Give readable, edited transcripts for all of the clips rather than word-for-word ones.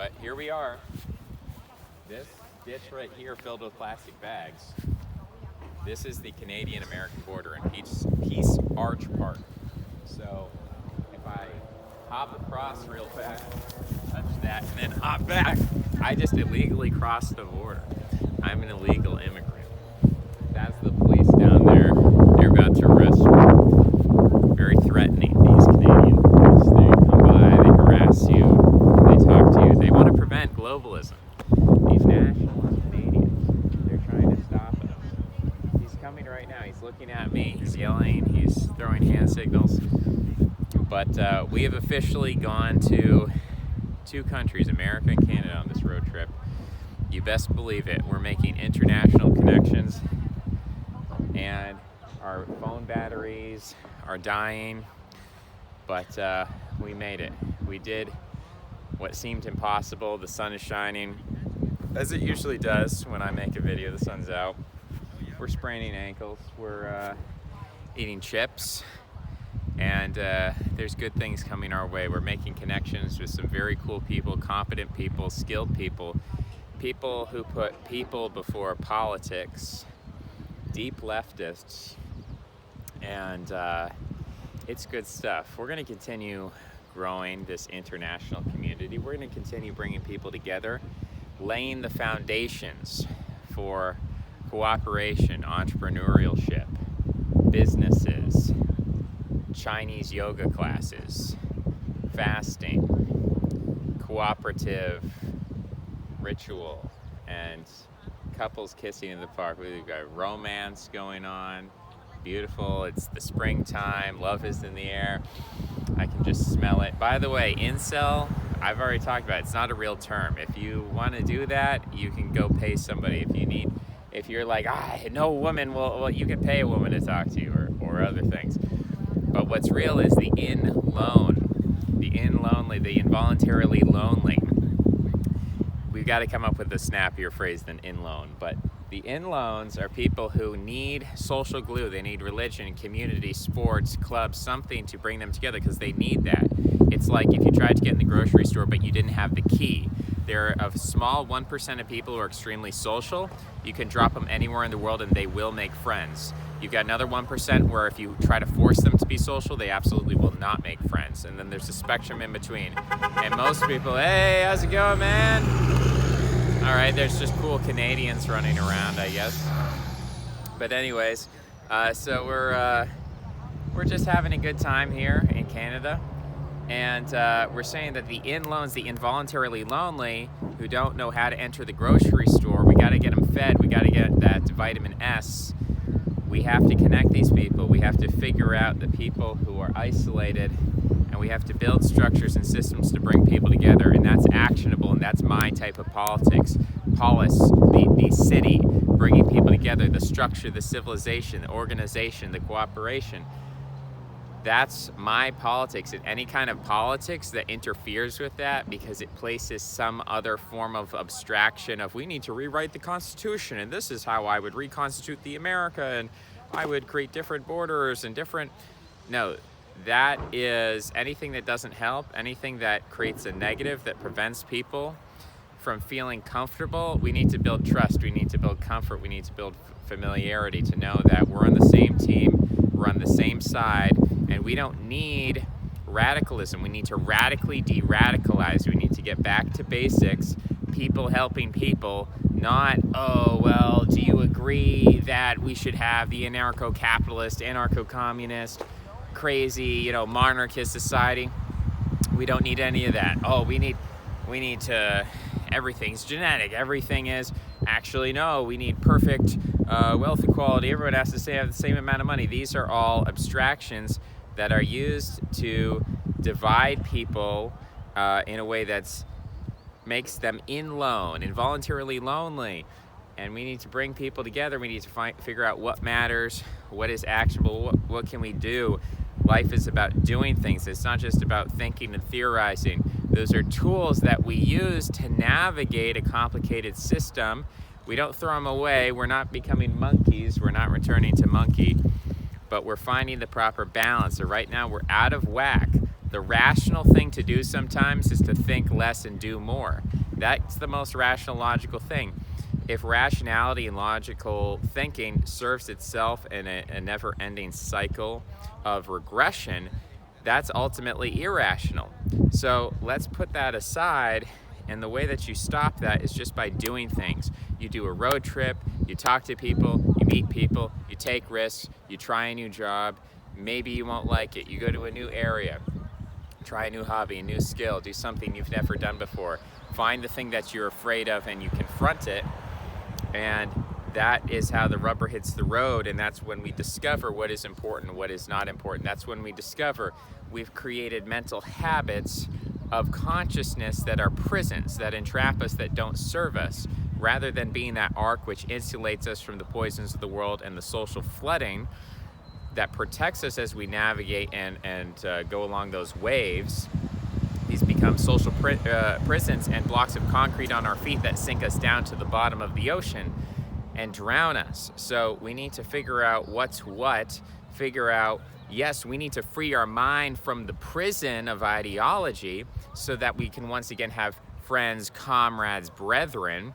But here we are. This ditch right here filled with plastic bags. This is the Canadian-American border in Peace Arch Park. So if I hop across real fast, touch that, and then hop back, I just illegally crossed the border. I'm an illegal immigrant. That's the police down there. They're about to arrest me. Very threatening, these Canadians. They come by, they harass you, they talk to you. They want to prevent globalism. These nationalist Canadians, they're trying to stop us. He's coming right now. He's looking at me. He's yelling. He's throwing hand signals. But we have officially gone to 2 countries, America and Canada, on this road trip. You best believe it. We're making international connections, and our phone batteries are dying, but we made it. We did what seemed impossible. The sun is shining, as it usually does when I make a video. The sun's out. We're spraining ankles. We're eating chips, and there's good things coming our way. We're making connections with some very cool people, competent people, skilled people, people who put people before politics, deep leftists, and it's good stuff. We're going to continue growing this international community. We're going to continue bringing people together, laying the foundations for cooperation, entrepreneurship, businesses, Chinese yoga classes, fasting, cooperative ritual, and couples kissing in the park. We've got romance going on. Beautiful. It's the springtime. Love is in the air. I can just smell it. By the way, incel, I've already talked about it. It's not a real term. If you want to do that, you can go pay somebody. If you're like, no woman, well, you can pay a woman to talk to you, or other things. But what's real is the the involuntarily lonely. We've got to come up with a snappier phrase than in loan, but the in-loans are people who need social glue. They need religion, community, sports, clubs, something to bring them together, because they need that. It's like if you tried to get in the grocery store but you didn't have the key. There are a small 1% of people who are extremely social. You can drop them anywhere in the world and they will make friends. You've got another 1% where if you try to force them to be social, they absolutely will not make friends. And then there's a spectrum in between. And most people, hey, how's it going, man? All right, there's just cool Canadians running around, I guess. But anyways, so we're just having a good time here in Canada. And we're saying that the in-loans, the involuntarily lonely, who don't know how to enter the grocery store, we got to get them fed. We got to get that vitamin S. We have to connect these people. We have to figure out the people who are isolated, and we have to build structures and systems to bring people together, and that's actionable, and that's my type of politics. The city, bringing people together, the structure, the civilization, the organization, the cooperation. That's my politics, and any kind of politics that interferes with that because it places some other form of abstraction of we need to rewrite the Constitution, and this is how I would reconstitute the America, and I would create different borders and different... No, that is anything that doesn't help, anything that creates a negative, that prevents people from feeling comfortable. We need to build trust, we need to build comfort, we need to build familiarity, to know that we're on the same team, we're on the same side, and we don't need radicalism. We need to radically de-radicalize. We need to get back to basics, people helping people, not, oh, well, do you agree that we should have the anarcho-capitalist, anarcho-communist, crazy, monarchist society? We don't need any of that. Oh, we need to, everything's genetic, everything is, actually, no, we need perfect wealth equality, everyone has to have the same amount of money. These are all abstractions that are used to divide people in a way that makes them involuntarily lonely. And we need to bring people together. We need to figure out what matters, what is actionable, what can we do. Life is about doing things. It's not just about thinking and theorizing. Those are tools that we use to navigate a complicated system. We don't throw them away. We're not becoming monkeys. We're not returning to monkey, but we're finding the proper balance. So right now we're out of whack. The rational thing to do sometimes is to think less and do more. That's the most rational, logical thing. If rationality and logical thinking serves itself in a never-ending cycle of regression, that's ultimately irrational. So let's put that aside, and the way that you stop that is just by doing things. You do a road trip, you talk to people, you meet people, you take risks, you try a new job, maybe you won't like it, you go to a new area, try a new hobby, a new skill, do something you've never done before. Find the thing that you're afraid of and you confront it, and that is how the rubber hits the road, and that's when we discover what is important and what is not important. That's when we discover we've created mental habits of consciousness that are prisons, that entrap us, that don't serve us, rather than being that ark which insulates us from the poisons of the world and the social flooding that protects us as we navigate and go along those waves. These become social prisons and blocks of concrete on our feet that sink us down to the bottom of the ocean and drown us. So we need to figure out what's what, figure out, yes, we need to free our mind from the prison of ideology so that we can once again have friends, comrades, brethren,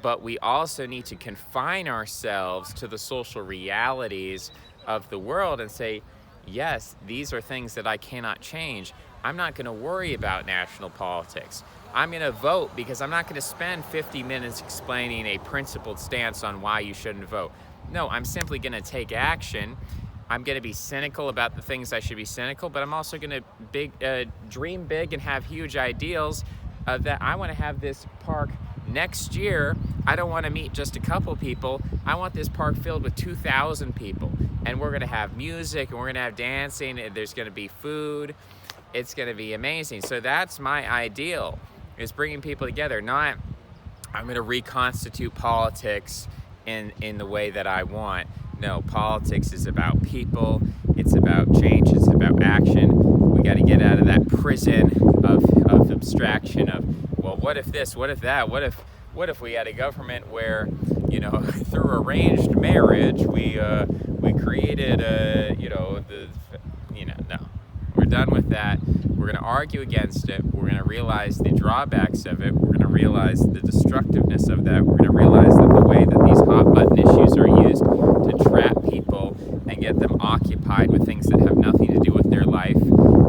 but we also need to confine ourselves to the social realities of the world and say, yes, these are things that I cannot change. I'm not going to worry about national politics. I'm going to vote because I'm not going to spend 50 minutes explaining a principled stance on why you shouldn't vote. No, I'm simply going to take action. I'm going to be cynical about the things I should be cynical, but I'm also going to dream big and have huge ideals that I want to have this park next year. I don't want to meet just a couple people. I want this park filled with 2,000 people, and we're going to have music and we're going to have dancing, and there's going to be food. It's going to be amazing. So that's my ideal, is bringing people together. Not I'm going to reconstitute politics in the way that I want. No, politics is about people. It's about change. It's about action. We got to get out of that prison of abstraction of, well, what if this? What if that? What if we had a government where, through arranged marriage, we created no. We're done with that. We're going to argue against it. We're going to realize the drawbacks of it. We're going to realize the destructiveness of that. We're going to realize that the way that these hot button issues are used to trap people and get them occupied with things that have nothing to do with their life.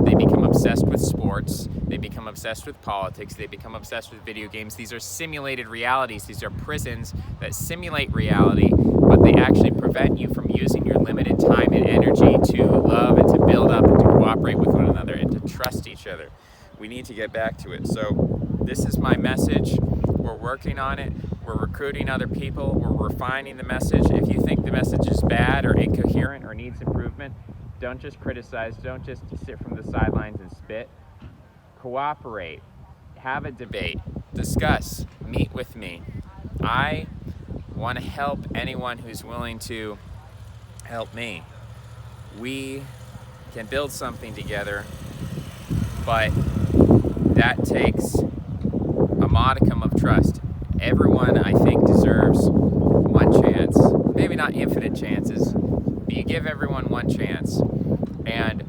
They become obsessed with sports. They become obsessed with politics. They become obsessed with video games. These are simulated realities. These are prisons that simulate reality, but they actually prevent you from using your limited time and energy to love and to build up and to cooperate with one another and to trust each other. We need to get back to it. So this is my message. We're working on it. We're recruiting other people. We're refining the message. If you think the message is bad or incoherent or needs improvement, don't just criticize. Don't just sit from the sidelines and spit. Cooperate. Have a debate. Discuss. Meet with me. I want to help anyone who's willing to help me. We can build something together, but that takes a modicum of trust. Everyone, I think, deserves one chance. Maybe not infinite chances, but you give everyone one chance. And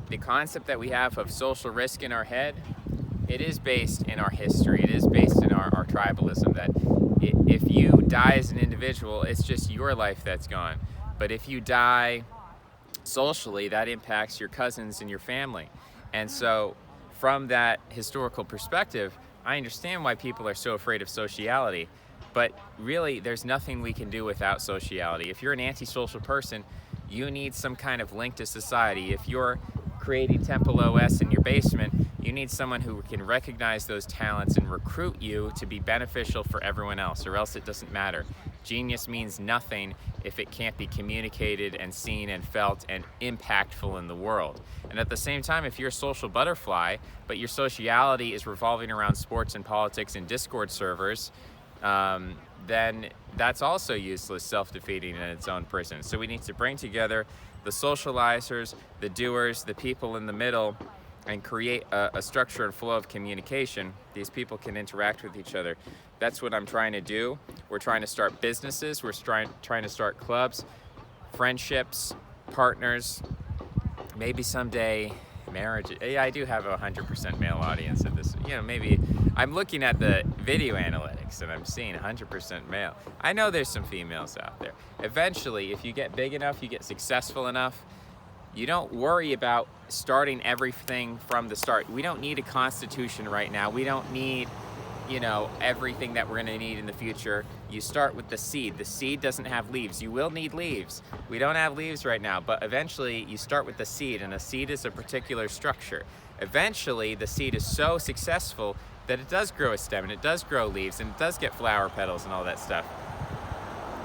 the concept that we have of social risk in our head, it is based in our history. It is based in our tribalism, that if you die as an individual, it's just your life that's gone. But if you die socially, that impacts your cousins and your family. And so from that historical perspective, I understand why people are so afraid of sociality, but really there's nothing we can do without sociality. If you're an antisocial person, you need some kind of link to society. If you're creating Temple OS in your basement, you need someone who can recognize those talents and recruit you to be beneficial for everyone else, or else it doesn't matter. Genius means nothing if it can't be communicated and seen and felt and impactful in the world. And at the same time, if you're a social butterfly, but your sociality is revolving around sports and politics and Discord servers, then that's also useless, self-defeating in its own prison. So we need to bring together the socializers, the doers, the people in the middle, and create a structure and flow of communication. These people can interact with each other. That's what I'm trying to do. We're trying to start businesses. We're trying to start clubs, friendships, partners. Maybe someday marriage. Yeah, I do have a 100% male audience in this. Maybe I'm looking at the video analytics and I'm seeing 100% male. I know there's some females out there. Eventually, if you get big enough, you get successful enough, you don't worry about starting everything from the start. We don't need a constitution right now. We don't need, everything that we're going to need in the future. You start with the seed. The seed doesn't have leaves. You will need leaves. We don't have leaves right now, but eventually you start with the seed, and a seed is a particular structure. Eventually, the seed is so successful that it does grow a stem, and it does grow leaves, and it does get flower petals and all that stuff.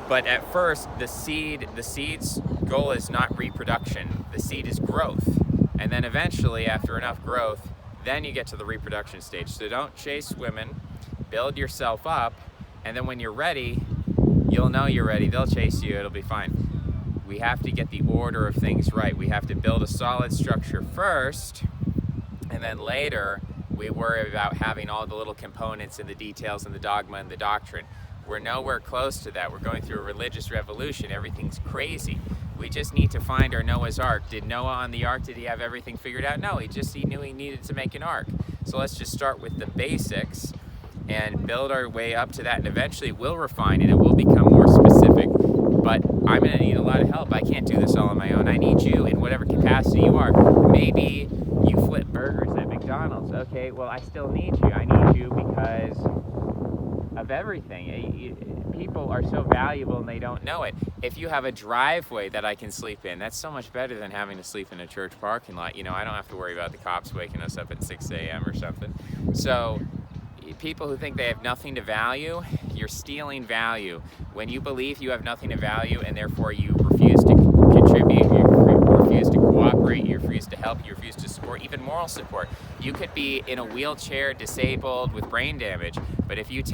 But at first, the seed's goal is not reproduction. The seed is growth. And then eventually, after enough growth, then you get to the reproduction stage. So don't chase women, build yourself up, and then when you're ready, you'll know you're ready. They'll chase you, it'll be fine. We have to get the order of things right. We have to build a solid structure first, and then later, we worry about having all the little components and the details and the dogma and the doctrine. We're nowhere close to that. We're going through a religious revolution. Everything's crazy. We just need to find our Noah's Ark. Did Noah on the ark, did he have everything figured out? No, he knew he needed to make an ark. So let's just start with the basics and build our way up to that, and eventually we'll refine it and we'll become more specific. But I'm gonna need a lot of help. I can't do this all on my own. I need you in whatever capacity you are. Maybe you flip burgers at McDonald's. Okay, well, I still need you. I need you because of everything. People are so valuable and they don't know it. If you have a driveway that I can sleep in, that's so much better than having to sleep in a church parking lot. I don't have to worry about the cops waking us up at 6 a.m. or something. So people who think they have nothing to value, you're stealing value. When you believe you have nothing to value and therefore you refuse to contribute, you refuse to cooperate, you refuse to help, you refuse to support, even moral support. You could be in a wheelchair, disabled, with brain damage, but if you